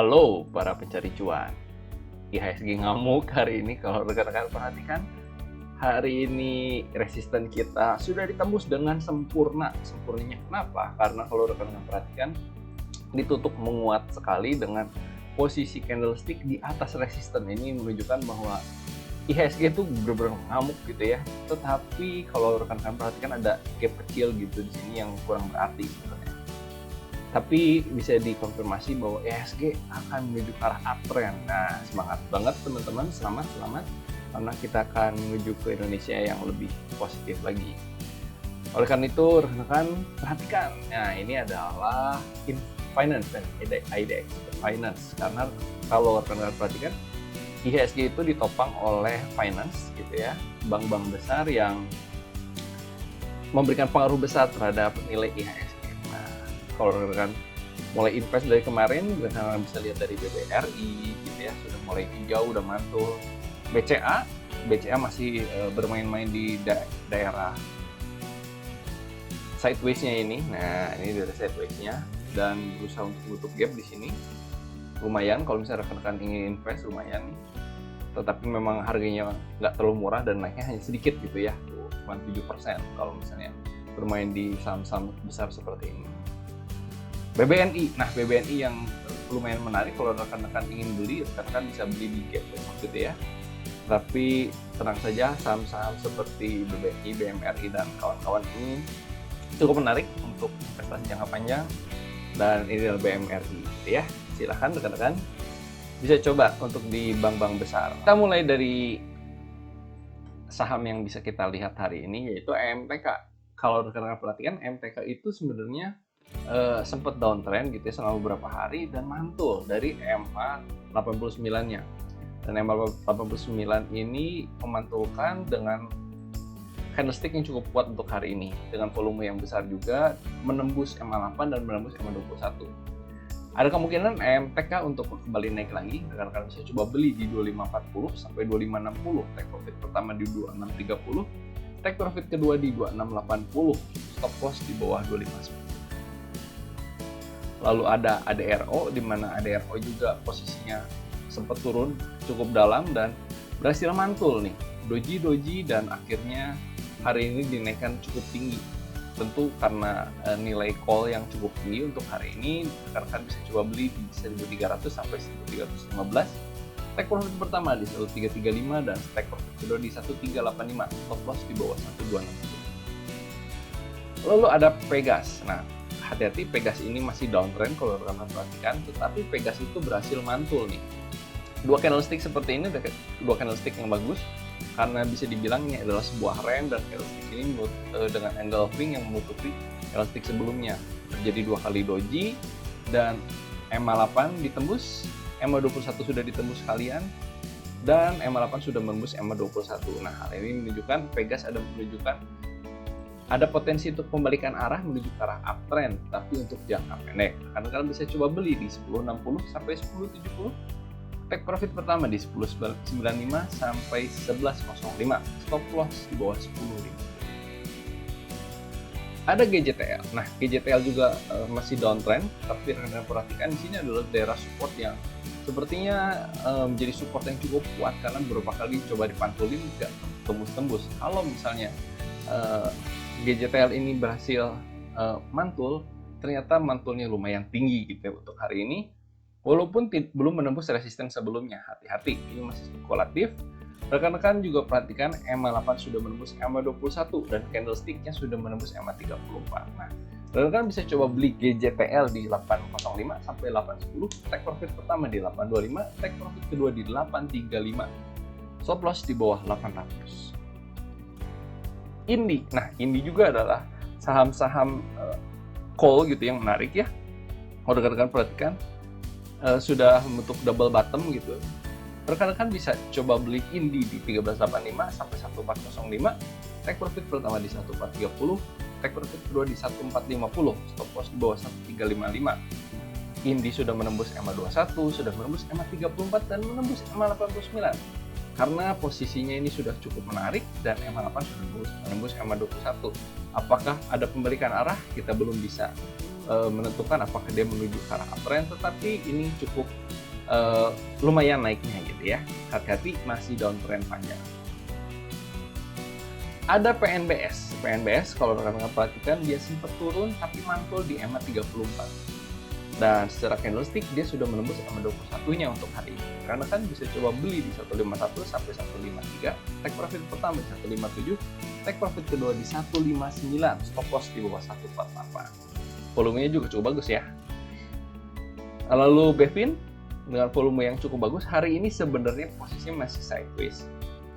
Halo para pencari cuan. IHSG ngamuk hari ini kalau rekan-rekan perhatikan. Hari ini resisten kita sudah ditembus dengan sempurna. Sempurnanya kenapa? Karena kalau rekan-rekan perhatikan ditutup menguat sekali dengan posisi candlestick di atas resisten. Ini menunjukkan bahwa IHSG itu benar-benar ngamuk gitu ya. Tetapi kalau rekan-rekan perhatikan ada gap kecil gitu di sini yang kurang berarti sebenarnya. Tapi bisa dikonfirmasi bahwa IHSG akan menuju ke arah uptrend. Nah, semangat banget teman-teman, selamat karena kita akan menuju ke Indonesia yang lebih positif lagi. Oleh karena itu, rekan-rekan perhatikan. Nah, ini adalah finance dan IDX finance, karena kalau rekan-rekan perhatikan IHSG itu ditopang oleh finance gitu ya, bank-bank besar yang memberikan pengaruh besar terhadap nilai IHSG. Kalau rekan mulai invest dari kemarin, rekan bisa lihat dari BBRI gitu ya, sudah mulai hijau, udah mantul. BCA masih bermain-main di daerah sideways-nya ini. Nah, ini dari sideways-nya dan berusaha untuk menutup gap di sini. Lumayan kalau misalnya rekan-rekan ingin invest, lumayan nih. Tetapi memang harganya nggak terlalu murah dan naiknya hanya sedikit gitu ya, cuma 7% kalau misalnya bermain di saham-saham besar seperti ini. BBNI, nah BBNI yang lumayan menarik kalau rekan-rekan ingin beli, rekan-rekan bisa beli di gap gitu ya. Tapi tenang saja, saham-saham seperti BBNI, BMRI dan kawan-kawan ini cukup menarik untuk investasi jangka panjang, dan ini adalah BMRI gitu ya. Silahkan rekan-rekan bisa coba untuk di bank-bank besar. Kita mulai dari saham yang bisa kita lihat hari ini yaitu MTK. Kalau rekan-rekan perhatikan, MTK itu sebenarnya sempat downtrend gitu ya selama beberapa hari dan mantul dari EMA 89-nya. Dan EMA 89 ini memantulkan dengan candlestick yang cukup kuat untuk hari ini, dengan volume yang besar juga, menembus EMA 8 dan menembus EMA 21. Ada kemungkinan MTK untuk kembali naik lagi, rekan-rekan bisa coba beli di 2540 sampai 2560, take profit pertama di 2630, take profit kedua di 2680, stop loss di bawah 2510. Lalu ada ADRO, di mana ADRO juga posisinya sempat turun cukup dalam dan berhasil mantul nih, doji dan akhirnya hari ini dinaikkan cukup tinggi. Tentu karena nilai call yang cukup tinggi untuk hari ini, rekan-rekan bisa coba beli di 1.300 sampai 1.315. Take profit pertama di 1.335 dan take profit kedua di 1.385, stop loss di bawah 1.260. Lalu ada Pegas. Nah, hati-hati, Pegas ini masih downtrend kalau rekan-rekan perhatikan, tetapi Pegas itu berhasil mantul nih. Dua candlestick seperti ini, dua candlestick yang bagus, karena bisa dibilang ini adalah sebuah rem dan candlestick ini dengan engulfing yang menutupi candlestick sebelumnya. Terjadi dua kali doji dan EMA 8 ditembus, EMA 21 sudah ditembus sekalian, dan EMA 8 sudah menembus EMA 21. Nah, hal ini menunjukkan Pegas ada potensi untuk pembalikan arah menuju ke arah uptrend, tapi untuk jangka pendek. Kalian bisa coba beli di 10.60 sampai 10.70. Take profit pertama di 10.95 sampai 11.05. Stop loss di bawah 10.000. Ada GJTL. Nah, GJTL juga masih downtrend, tapi rekan-rekan perhatikan di sini adalah daerah support yang sepertinya menjadi support yang cukup kuat karena beberapa kali coba dipantulin tidak tembus-tembus. Kalau misalnya GJTL ini berhasil mantul, ternyata mantulnya lumayan tinggi gitu ya untuk hari ini, walaupun belum menembus resisten sebelumnya. Hati-hati, ini masih spekulatif. Rekan-rekan juga perhatikan EMA 8 sudah menembus EMA 21 dan candlesticknya sudah menembus EMA 34. Nah, rekan-rekan bisa coba beli GJTL di 805 sampai 810, take profit pertama di 825, take profit kedua di 835, stop loss di bawah 800. Indi. Nah, Indi juga adalah saham-saham call gitu yang menarik ya. Kalau rekan-rekan perhatikan sudah membentuk double bottom gitu. Rekan-rekan bisa coba beli Indi di 1385 sampai 1405. Take profit pertama di 1430, take profit kedua di 1450, stop loss di bawah 1355. Indi sudah menembus EMA 21, sudah menembus EMA 34 dan menembus EMA 89. Karena posisinya ini sudah cukup menarik dan EMA 8 sudah menembus EMA 21. Apakah ada pembalikan arah? Kita belum bisa menentukan apakah dia menuju ke arah uptrend, tetapi ini cukup lumayan naiknya gitu ya. Hati-hati, masih downtrend panjang. Ada PNBS. PNBS kalau rekan-rekan perhatikan dia sempat turun tapi mantul di EMA 34. Dan secara candlestick dia sudah menembus EMA 21-nya untuk hari ini. Karena kan bisa coba beli di 151 sampai 153, take profit pertama di 157, take profit kedua di 159, stop loss di bawah 148. Volumenya juga cukup bagus ya. Lalu Bevin dengan volume yang cukup bagus, hari ini sebenarnya posisinya masih sideways.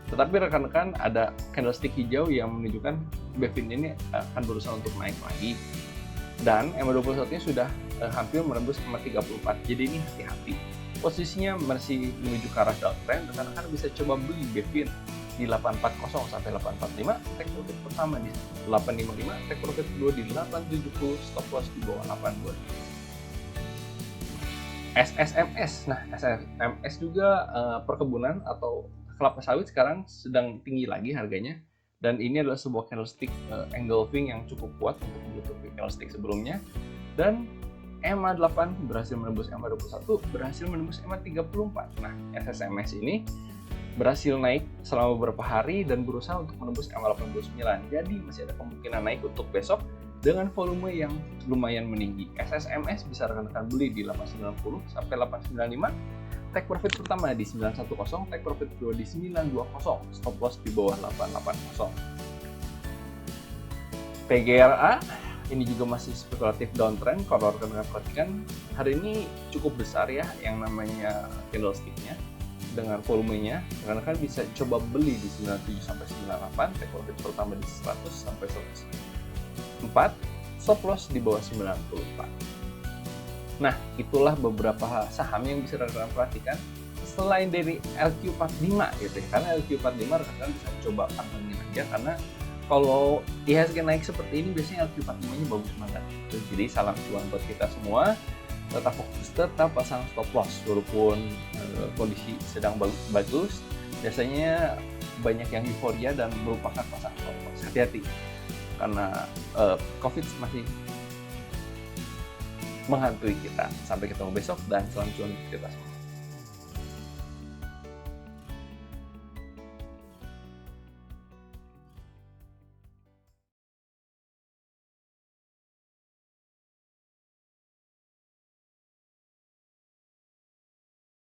Tetapi rekan-rekan ada candlestick hijau yang menunjukkan Bevin ini akan berusaha untuk naik lagi. Dan EMA 21-nya sudah hampir menembus EMA 34. Jadi ini hati-hati. Posisinya masih menuju ke arah downtrend, rekan-rekan bisa coba beli Bevin di 840 sampai 845, take profit pertama di 855, take profit kedua di 870, stop loss di bawah 82. SSMS. Nah, SSMS juga perkebunan atau kelapa sawit sekarang sedang tinggi lagi harganya, dan ini adalah sebuah candlestick engulfing yang cukup kuat untuk menutupi candlestick sebelumnya. Dan EMA 8 berhasil menembus EMA 21, berhasil menembus EMA 34. Nah, SSMS ini berhasil naik selama beberapa hari dan berusaha untuk menembus EMA 89. Jadi masih ada kemungkinan naik untuk besok dengan volume yang lumayan meninggi. SSMS bisa rekan-rekan beli di 890 sampai 895. Take profit pertama di 910, take profit kedua di 920, stop loss di bawah 880. PGRA ini juga masih spekulatif downtrend. Kalau rekan-rekan perhatikan, hari ini cukup besar ya yang namanya candlestick-nya dengan volumenya. Rekan-rekan bisa coba beli di 97 sampai 98, take profit pertama di 100 sampai 104, stop loss di bawah 94. Nah, itulah beberapa saham yang bisa rekan-rekan perhatikan selain dari LQ45 gitu ya. Karena LQ45 rekan-rekan bisa coba pantengin aja, karena kalau IHSG naik seperti ini biasanya LQ45-nya bagus banget. Jadi salam cuan buat kita semua. Tetap fokus, tetap pasang stop loss walaupun kondisi sedang bagus. Biasanya banyak yang euforia dan merupakan pasang stop loss. Hati-hati karena COVID masih menghantui kita. Sampai ketemu besok dan salam cuan untuk kita semua.